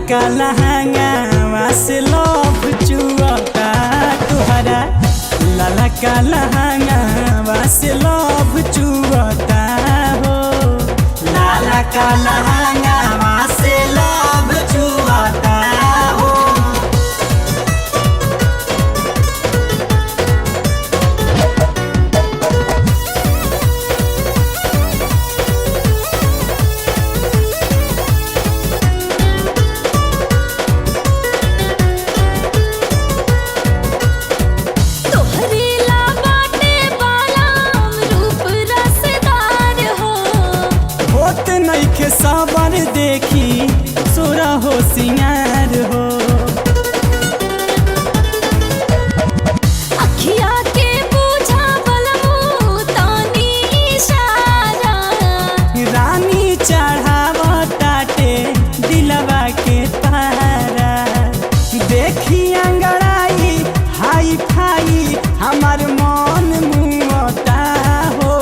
का लहंगा से लव चुअता तुहरा, लाला का लहंगा से लव चुअता हो, लाला का लहंगा से लव चुअता हो। नइखे साबर देखी सोरा हो सिंगार हो, अखिया के पूछा बलमु तानी इशारा, रानी चढ़ावताटे दिलवा के तारा, देखी अंगड़ाई हाई फाई हमार मन मुआता हो,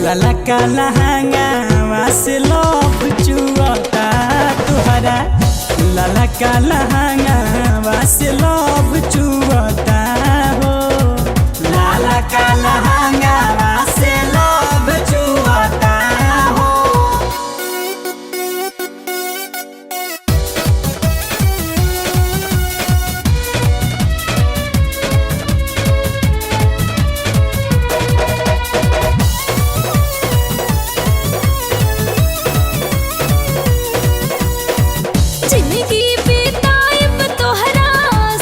लाला का लहंगा से लव चुअता तुहरा, लाला का लहंगा से लव चुअता हो, लाला का लहंगा से लव चुअता हो। जिंदगी बिताइब तोहरा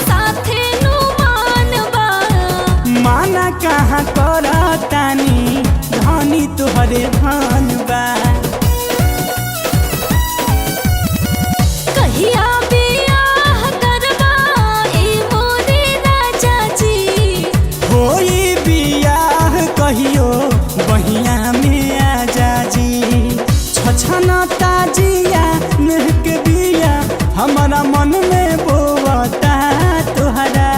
साथे नु मानबा, माना कहाँ करतानी धनी तोहरे धनबा, कहिया बियाह करबा ए मोरे राजा जी, होई बियाह कहियो बहिया में आजा जी, छछना ताजिया महक बिया हमारा मन में बोवता तुहरा,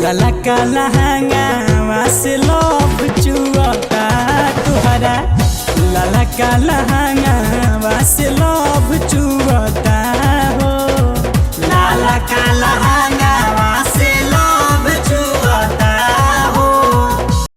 लाला का लहंगा से लव चुअता तुहरा, लाला का लहंगा से लव चुअता हो, लाला का लहंगा